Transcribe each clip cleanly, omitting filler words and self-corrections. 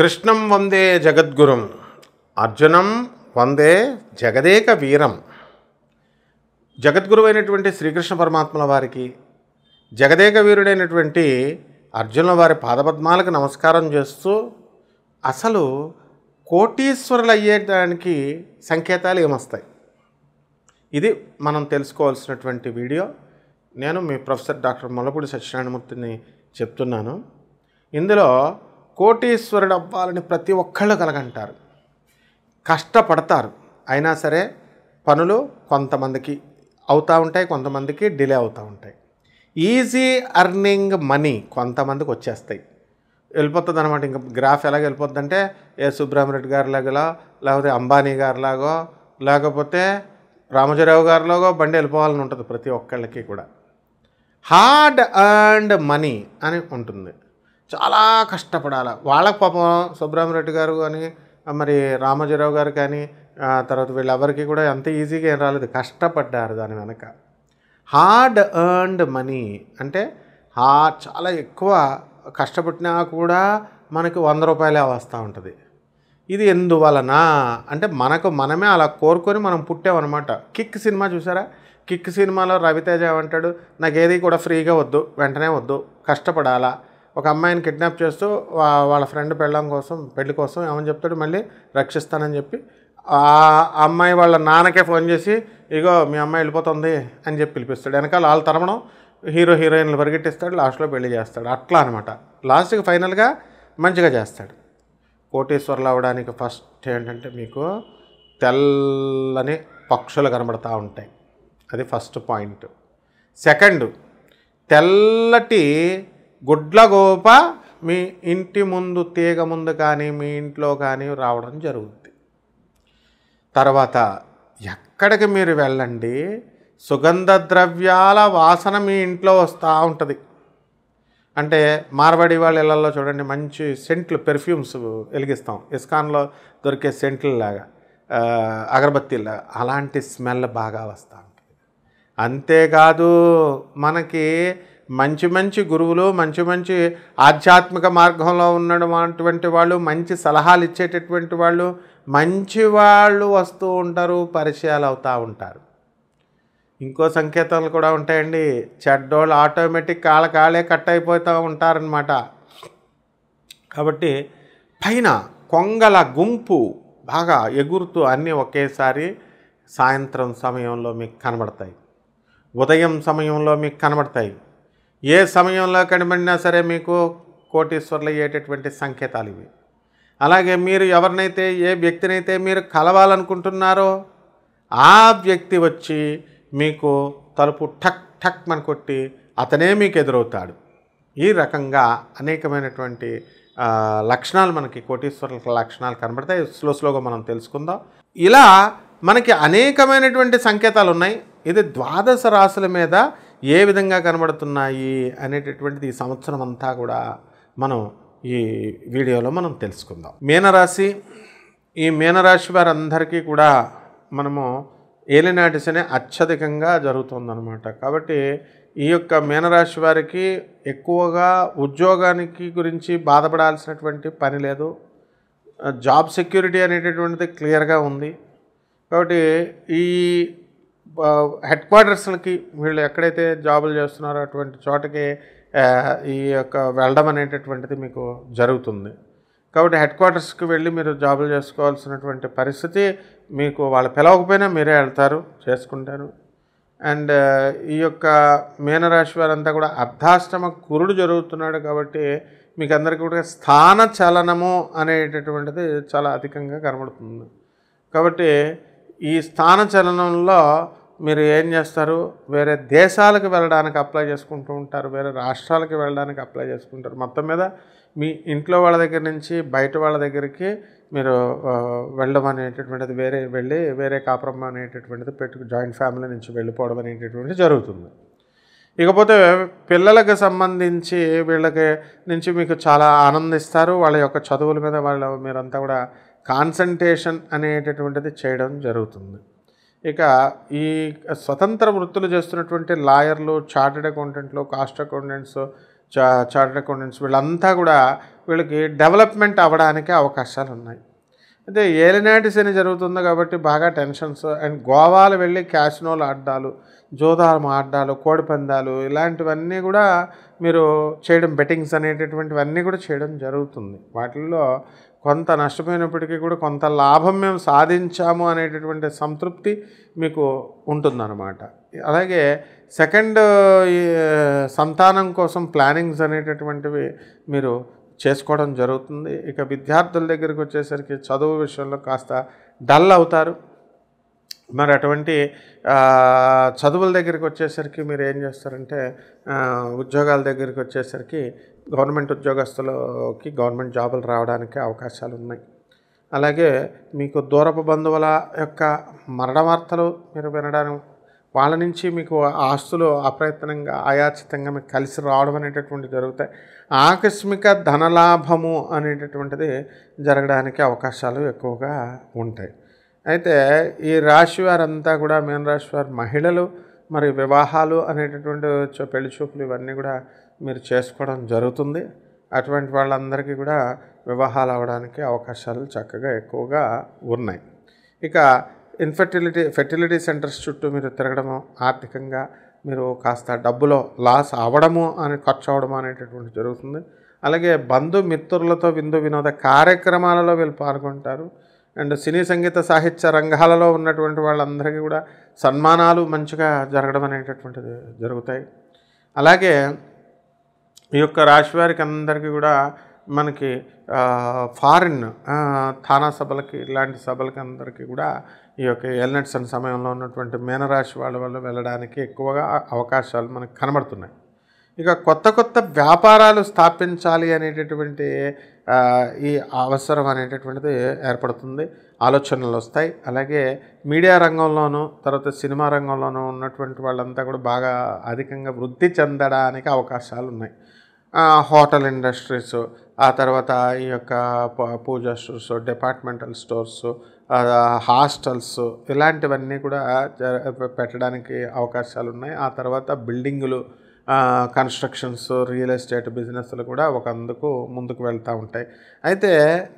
కృష్ణం వందే జగద్గురుం అర్జునం వందే జగదేక వీరం. జగద్గురు అయినటువంటి శ్రీకృష్ణ పరమాత్మల వారికి, జగదేక వీరుడైనటువంటి అర్జునుల వారి పాదపద్మాలకు నమస్కారం చేస్తూ, అసలు కోటీశ్వరులు అయ్యేదానికి సంకేతాలు ఏమొస్తాయి, ఇది మనం తెలుసుకోవాల్సినటువంటి వీడియో. నేను మీ ప్రొఫెసర్ డాక్టర్ ముల్లపూడి సత్యనారాయణమూర్తిని చెప్తున్నాను. ఇందులో కోటీశ్వరుడు అవ్వాలని ప్రతి ఒక్కళ్ళు కలగంటారు, కష్టపడతారు. అయినా సరే పనులు కొంతమందికి అవుతూ ఉంటాయి, కొంతమందికి డిలే అవుతూ ఉంటాయి. ఈజీ అర్నింగ్ మనీ కొంతమందికి వచ్చేస్తాయి, వెళ్ళిపోతుంది అనమాట. ఇంకా గ్రాఫ్ ఎలాగ వెళ్ళిపోద్ది అంటే ఏ సుబ్రహ్మరెడ్డి గారిలాగా, లేకపోతే అంబానీ గారిలాగో, లేకపోతే రామోజీరావు గారిలాగో బండి వెళ్ళిపోవాలని ఉంటుంది ప్రతి ఒక్కళ్ళకి కూడా. హార్డ్ ఎర్న్డ్ మనీ అని ఉంటుంది, చాలా కష్టపడాలి. వాళ్ళకి పాపం సుబ్రహ్మరెడ్డి గారు కానీ, మరి రామోజీరావు గారు కానీ, తర్వాత వీళ్ళెవరికి కూడా అంత ఈజీగా ఏం రాలేదు, కష్టపడ్డారు దాని వెనక. హార్డ్ ఎర్న్డ్ మనీ అంటే చాలా ఎక్కువ కష్టపడినా కూడా మనకి 100 రూపాయలే వస్తూ ఉంటుంది. ఇది ఎందువలన అంటే మనమే అలా కోరుకొని మనం పుట్టామన్నమాట. కిక్ సినిమా చూసారా? కిక్ సినిమాలో రవితేజ అంటాడు, నాకు ఏది కూడా ఫ్రీగా వద్దు, వెంటనే వద్దు, కష్టపడాలా. ఒక అమ్మాయిని కిడ్నాప్ చేస్తూ వాళ్ళ ఫ్రెండ్ పెళ్లి కోసం ఏమని చెప్తాడు, మళ్ళీ రక్షిస్తానని చెప్పి ఆ అమ్మాయి వాళ్ళ నాన్నకే ఫోన్ చేసి, ఇగో మీ అమ్మాయి వెళ్ళిపోతుంది అని చెప్పి పిలిపిస్తాడు. వెనకాల వాళ్ళు తరమడం, హీరోయిన్లు పరిగెట్టిస్తాడు, లాస్ట్లో పెళ్లి చేస్తాడు. అట్లా అనమాట. లాస్ట్కి ఫైనల్గా మంచిగా చేస్తాడు. కోటీశ్వరులు అవ్వడానికి ఫస్ట్ ఏంటంటే మీకు తెల్లని పక్షులు కనబడుతూ ఉంటాయి, అది ఫస్ట్ పాయింట్. సెకండ్, తెల్లటి గుడ్లగోప మీ ఇంటి ముందు, తీగ ముందు కానీ మీ ఇంట్లో కానీ రావడం జరుగుతుంది. తర్వాత ఎక్కడికి మీరు వెళ్ళండి, సుగంధ ద్రవ్యాల వాసన మీ ఇంట్లో వస్తూ ఉంటుంది. అంటే మార్వాడి వాళ్ళ ఇళ్ళల్లో చూడండి, మంచి సెంట్లు, పెర్ఫ్యూమ్స్ వెలిగిస్తాం, ఇస్కాన్లో దొరికే సెంట్లలాగా, అగరబత్తీలాగా, అలాంటి స్మెల్ బాగా వస్తూ ఉంటుంది. అంతేకాదు మనకి మంచి మంచి గురువులు, మంచి ఆధ్యాత్మిక మార్గంలో ఉన్నటువంటి వాళ్ళు, మంచి సలహాలు ఇచ్చేటటువంటి వాళ్ళు, మంచి వాళ్ళు వస్తూ ఉంటారు, పరిచయాలు అవుతూ ఉంటారు. ఇంకో సంకేతాలు కూడా ఉంటాయండి. చెడ్డోళ్ళు ఆటోమేటిక్ కాళ్ళే కట్ అయిపోతూ ఉంటారనమాట. కాబట్టి పైన కొంగల గుంపు బాగా ఎగురుతూ అన్నీ ఒకేసారి సాయంత్రం సమయంలో మీకు కనబడతాయి, ఉదయం సమయంలో మీకు కనబడతాయి. ఏ సమయంలో కనబడినా సరే మీకు కోటీశ్వరులు అయ్యేటటువంటి సంకేతాలు ఇవి. అలాగే మీరు ఎవరినైతే, ఏ వ్యక్తినైతే మీరు కలవాలనుకుంటున్నారో ఆ వ్యక్తి వచ్చి మీకు తలుపు ఠక్ ఠక్ మన కొట్టి అతనే మీకు ఎదురవుతాడు. ఈ రకంగా అనేకమైనటువంటి లక్షణాలు మనకి కోటీశ్వరుల లక్షణాలు కనబడతాయి. స్లోగా మనం తెలుసుకుందాం. ఇలా మనకి అనేకమైనటువంటి సంకేతాలు ఉన్నాయి. ఇది 12 రాశుల మీద ఏ విధంగా కనబడుతున్నాయి అనేటటువంటిది ఈ సంవత్సరం అంతా కూడా మనం ఈ వీడియోలో మనం తెలుసుకుందాం. మీనరాశి, ఈ మీనరాశి వారందరికీ కూడా మనము ఏలినాటి శని అత్యధికంగా జరుగుతుందన్నమాట. కాబట్టి ఈ యొక్క మీనరాశి వారికి ఎక్కువగా ఉద్యోగానికి గురించి బాధపడాల్సినటువంటి పని లేదు. జాబ్ సెక్యూరిటీ అనేటటువంటిది క్లియర్గా ఉంది. కాబట్టి ఈ హెడ్ క్వార్టర్స్లకి, వీళ్ళు ఎక్కడైతే జాబులు చేస్తున్నారో అటువంటి చోటకి ఈ యొక్క వెళ్ళడం అనేటటువంటిది మీకు జరుగుతుంది. కాబట్టి హెడ్ క్వార్టర్స్కి వెళ్ళి మీరు జాబులు చేసుకోవాల్సినటువంటి పరిస్థితి మీకు, వాళ్ళు పిలవకపోయినా మీరే వెళ్తారు, చేసుకుంటారు. అండ్ ఈ యొక్క మీనరాశి వారంతా కూడా అర్ధాష్టమ గురుడు జరుగుతున్నాడు. కాబట్టి మీకు అందరికీ కూడా స్థాన చలనము అనేటటువంటిది చాలా అధికంగా కనబడుతుంది. కాబట్టి ఈ స్థాన చలనంలో మీరు ఏం చేస్తారు, వేరే దేశాలకు వెళ్ళడానికి అప్లై చేసుకుంటూ ఉంటారు, వేరే రాష్ట్రాలకు వెళ్ళడానికి అప్లై చేసుకుంటారు. మొత్తం మీద మీ ఇంట్లో వాళ్ళ దగ్గర నుంచి బయట వాళ్ళ దగ్గరికి మీరు వెళ్ళడం అనేటటువంటిది, వేరే కాపురం అనేటటువంటిది జాయింట్ ఫ్యామిలీ నుంచి వెళ్ళిపోవడం అనేటటువంటిది జరుగుతుంది. ఇకపోతే పిల్లలకు సంబంధించి వీళ్ళకి నుంచి మీకు చాలా ఆనందిస్తారు. వాళ్ళ యొక్క చదువుల మీద మీరంతా కూడా కాన్సంట్రేషన్ అనేటటువంటిది చేయడం జరుగుతుంది. ఇక ఈ స్వతంత్ర వృత్తులు చేస్తున్నటువంటి లాయర్లు, చార్టెడ్ అకౌంటెంట్లు, కాస్ట్ అకౌంటెంట్స్, చార్టర్డ్ అకౌంటెంట్స్ వీళ్ళంతా కూడా వీళ్ళకి డెవలప్మెంట్ అవ్వడానికి అవకాశాలు ఉన్నాయి. అయితే ఏలినాటి శని జరుగుతుంది కాబట్టి బాగా టెన్షన్స్ అండ్ గోవాలు వెళ్ళి క్యాసినోలు ఆడ్డాలు, జోదాలు ఆడ్డాలు, కోడిపందాలు ఇలాంటివన్నీ కూడా మీరు చేయడం, బెట్టింగ్స్ అనేటటువంటివన్నీ కూడా చేయడం జరుగుతుంది. వాటిల్లో కొంత నష్టపోయినప్పటికీ కూడా కొంత లాభం మేము సాధించాము అనేటటువంటి సంతృప్తి మీకు ఉంటుందన్నమాట. అలాగే సెకండ్ సంతానం కోసం ప్లానింగ్స్ అనేటటువంటివి మీరు చేసుకోవడం జరుగుతుంది. ఇక విద్యార్థుల దగ్గరికి వచ్చేసరికి చదువు విషయంలో కాస్త డల్ అవుతారు. మరి అటువంటి చదువుల దగ్గరికి వచ్చేసరికి మీరు ఏం చేస్తారంటే ఉద్యోగాల దగ్గరికి వచ్చేసరికి గవర్నమెంట్ ఉద్యోగస్తులకి గవర్నమెంట్ జాబులు రావడానికి అవకాశాలు ఉన్నాయి. అలాగే మీకు దూరపు బంధువుల యొక్క మరణ వార్తలు మీరు వినడానికి, వాళ్ళ నుంచి మీకు ఆస్తులు అప్రయత్నంగా అయాచితంగా మీకు కలిసి రావడం అనేటటువంటివి జరుగుతాయి. ఆకస్మిక ధనలాభము అనేటటువంటిది జరగడానికి అవకాశాలు ఎక్కువగా ఉంటాయి. అయితే ఈ రాశి వారంతా కూడా, మీన రాశి వారు మహిళలు మరి వివాహాలు అనేటటువంటి పెళ్లి చూపులు ఇవన్నీ కూడా మీరు చేసుకోవడం జరుగుతుంది. అటువంటి వాళ్ళందరికీ కూడా వివాహాలు అవ్వడానికి అవకాశాలు చక్కగా ఎక్కువగా ఉన్నాయి. ఇక ఫెర్టిలిటీ సెంటర్స్ చుట్టూ మీరు తిరగడము, ఆర్థికంగా మీరు కాస్త డబ్బులో లాస్ అవ్వడము ఖర్చు అవ్వడము అనేటటువంటి జరుగుతుంది. అలాగే బంధుమిత్రులతో విందు వినోద కార్యక్రమాలలో వీళ్ళు పాల్గొంటారు. అండ్ సినీ సంగీత సాహిత్య రంగాలలో ఉన్నటువంటి వాళ్ళందరికీ కూడా సన్మానాలు మంచిగా జరగడం అనేటటువంటిది జరుగుతాయి. అలాగే ఈ యొక్క రాశి వారికి అందరికీ కూడా మనకి ఫారిన్ థానా సభలకి ఇలాంటి సభలకి అందరికీ కూడా ఈ యొక్క ఏలినాటి శని సమయంలో ఉన్నటువంటి మీనరాశి వాళ్ళ వల్ల వెళ్ళడానికి ఎక్కువగా అవకాశాలు మనకు కనబడుతున్నాయి. ఇక కొత్త వ్యాపారాలు స్థాపించాలి అనేటటువంటి ఈ అవసరం అనేటటువంటిది ఏర్పడుతుంది. ఆలోచనలు వస్తాయి. అలాగే మీడియా రంగంలోనూ తర్వాత సినిమా రంగంలోనూ ఉన్నటువంటి వాళ్ళంతా కూడా బాగా అధికంగా వృద్ధి చెందడానికి అవకాశాలు ఉన్నాయి. హోటల్ ఇండస్ట్రీస్, ఆ తర్వాత ఈ యొక్క పూజా స్టోర్స్, డిపార్ట్మెంటల్ స్టోర్స్, హాస్టల్స్ ఇలాంటివన్నీ కూడా పెట్టడానికి అవకాశాలు ఉన్నాయి. ఆ తర్వాత బిల్డింగులు, కన్స్ట్రక్షన్స్, రియల్ ఎస్టేట్ బిజినెస్లు కూడా అందుకు ముందుకు వెళ్తూ ఉంటాయి. అయితే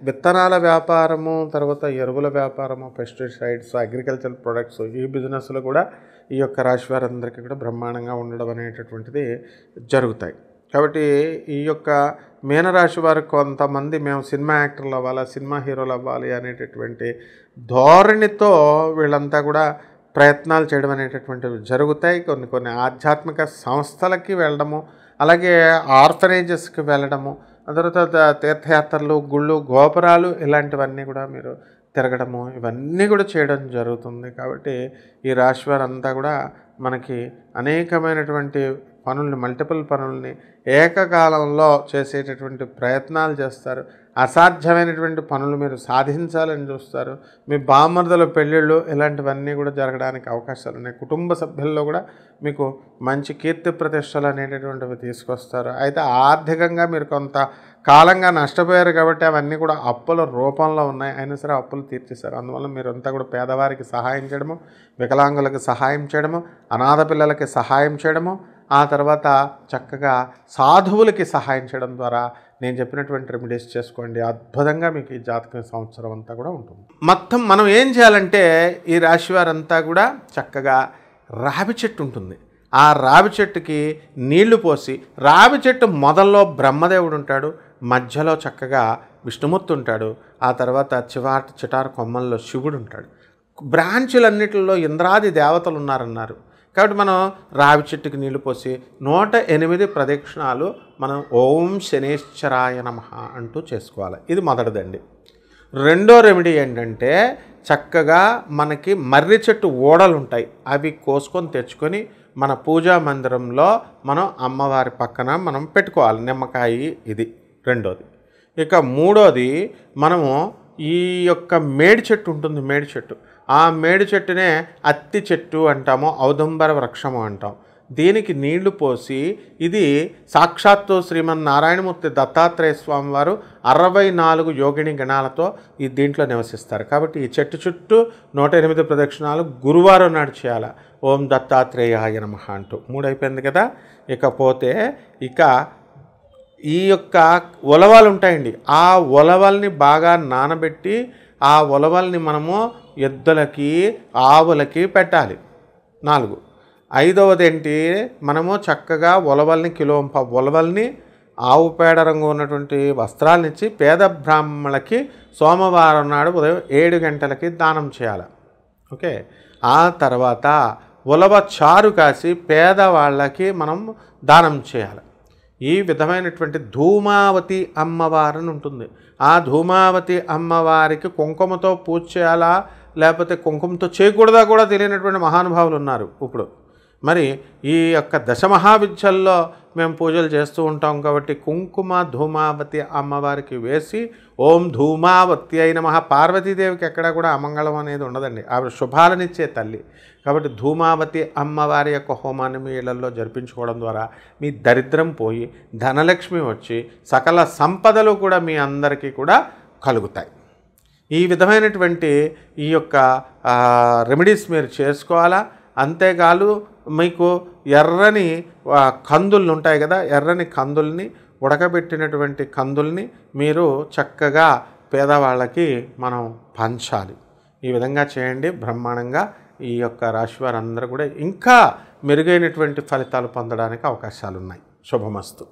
విత్తనాల వ్యాపారము, తర్వాత ఎరువుల వ్యాపారము, పెస్టిసైడ్స్, అగ్రికల్చర్ ప్రొడక్ట్స్ ఈ బిజినెస్లు కూడా ఈ యొక్క రాశి వారందరికీ కూడా బ్రహ్మాండంగా ఉండడం అనేటటువంటిది జరుగుతాయి. కాబట్టి ఈ యొక్క మీనరాశి వారు కొంతమంది మేము సినిమా యాక్టర్లు అవ్వాలి, సినిమా హీరోలు అవ్వాలి అనేటటువంటి ధోరణితో వీళ్ళంతా కూడా ప్రయత్నాలు చేయడం అనేటటువంటివి జరుగుతాయి. కొన్ని ఆధ్యాత్మిక సంస్థలకి వెళ్ళడము, అలాగే ఆర్ఫనేజెస్కి వెళ్ళడము, ఆ తర్వాత తీర్థయాత్రలు, గుళ్ళు, గోపురాలు ఇలాంటివన్నీ కూడా మీరు తిరగడము ఇవన్నీ కూడా చేయడం జరుగుతుంది. కాబట్టి ఈ రాశి వారంతా కూడా మనకి అనేకమైనటువంటి పనుల్ని, మల్టిపుల్ పనుల్ని ఏకకాలంలో చేసేటటువంటి ప్రయత్నాలు చేస్తారు. అసాధ్యమైనటువంటి పనులు మీరు సాధించాలని చూస్తారు. మీ బామర్దల పెళ్ళిళ్ళు ఇలాంటివన్నీ కూడా జరగడానికి అవకాశాలు ఉన్నాయి. కుటుంబ సభ్యుల్లో కూడా మీకు మంచి కీర్తి ప్రతిష్టలు అనేటటువంటివి తీసుకొస్తారు. అయితే ఆర్థికంగా మీరు కొంత కాలంగా నష్టపోయారు కాబట్టి అవన్నీ కూడా అప్పుల రూపంలో ఉన్నాయి. అయినా సరే అప్పులు తీర్చేశారు. అందువల్ల మీరంతా కూడా పేదవారికి సహాయం చేయడము, వికలాంగులకు సహాయం చేయడము, అనాథ పిల్లలకి సహాయం చేయడము, ఆ తర్వాత చక్కగా సాధువులకి సహాయం చేయడం ద్వారా నేను చెప్పినటువంటి రెమెడీస్ చేసుకోండి. అద్భుతంగా మీకు ఈ జాతక సంవత్సరం అంతా కూడా ఉంటుంది. మొత్తం మనం ఏం చేయాలంటే ఈ రాశి వారంతా కూడా చక్కగా రావి చెట్టు ఉంటుంది. ఆ రావి చెట్టుకి నీళ్లు పోసి, రావి చెట్టు మొదల్లో బ్రహ్మదేవుడు ఉంటాడు, మధ్యలో చక్కగా విష్ణుమూర్తి ఉంటాడు, ఆ తర్వాత చిటారు కొమ్మల్లో శివుడు ఉంటాడు, బ్రాంచులన్నిటిలో ఇంద్రాది దేవతలు ఉన్నారన్నారు. కాబట్టి మనం రావి చెట్టుకి నీళ్లు పోసి 108 ప్రదక్షిణాలు మనం ఓం శనేశ్వరాయ నమః అంటూ చేసుకోవాలి. ఇది మొదటిదండి. రెండో రెమెడీ ఏంటంటే చక్కగా మనకి మర్రి చెట్టు ఓడలు ఉంటాయి, అవి కోసుకొని తెచ్చుకొని మన పూజా మందిరంలో మనం అమ్మవారి పక్కన మనం పెట్టుకోవాలి. నిమ్మకాయ ఇది రెండోది. ఇక మూడోది మనము ఈ యొక్క మేడి చెట్టు ఉంటుంది, మేడి చెట్టు, ఆ మేడి చెట్టునే అత్తి చెట్టు అంటాము, ఔదంబర వృక్షము అంటాం. దీనికి నీళ్లు పోసి, ఇది సాక్షాత్తు శ్రీమన్నారాయణమూర్తి దత్తాత్రేయ స్వామి వారు 64 యోగిని గణాలతో ఈ దీంట్లో నివసిస్తారు. కాబట్టి ఈ చెట్టు చుట్టూ 108 ప్రదక్షిణాలు గురువారం నాడు చేయాలి. ఓం దత్తాత్రేయాయ నమః అంటూ 3 అయిపోయింది కదా. ఇకపోతే ఈ యొక్క ఉలవలు ఉంటాయండి, ఆ ఉలవల్ని బాగా నానబెట్టి ఆ ఉలవల్ని మనము ఎద్దులకి ఆవులకి పెట్టాలి. 4. ఐదవది ఏంటి, మనము చక్కగా ఉలవల్ని ఉలవల్ని ఆవు పేడ రంగు ఉన్నటువంటి వస్త్రాలనిచ్చి పేద బ్రాహ్మణులకి సోమవారం నాడు ఉదయం 7 గంటలకి దానం చేయాలి. ఓకే. ఆ తర్వాత ఉలవ చారు కాసి పేదవాళ్ళకి మనం దానం చేయాలి. ఈ విధమైనటువంటి ధూమావతి అమ్మవారిని ఉంటుంది. ఆ ధూమావతి అమ్మవారికి కుంకుమతో పూజ చేయాలా లేకపోతే కుంకుమతో చేయకూడదా కూడా తెలియనటువంటి మహానుభావులు ఉన్నారు ఇప్పుడు. మరి ఈ యొక్క దశమహావిద్యల్లో మేము పూజలు చేస్తూ ఉంటాం కాబట్టి కుంకుమ ధూమావతి అమ్మవారికి వేసి ఓం ధూమావతి అయిన పార్వతీదేవికి ఎక్కడా కూడా అమంగళం అనేది ఉండదండి. ఆవిడ శుభాలనిచ్చే తల్లి కాబట్టి ధూమావతి అమ్మవారి యొక్క హోమాన్ని మీ ఇళ్లలో జరిపించుకోవడం ద్వారా మీ దరిద్రం పోయి ధనలక్ష్మి వచ్చి సకల సంపదలు కూడా మీ అందరికీ కూడా కలుగుతాయి. ఈ విధమైనటువంటి ఈ యొక్క రెమెడీస్ మీరు చేసుకోవాలా. అంతేకాదు మీకు ఎర్రని కందులు ఉంటాయి కదా, ఎర్రని కందుల్ని ఉడకబెట్టినటువంటి కందుల్ని మీరు చక్కగా పేదవాళ్ళకి మనం పంచాలి. ఈ విధంగా చేయండి. బ్రహ్మాండంగా ఈ యొక్క రాశి వారందరూ కూడా ఇంకా మెరుగైనటువంటి ఫలితాలు పొందడానికి అవకాశాలు ఉన్నాయి. శుభమస్తు.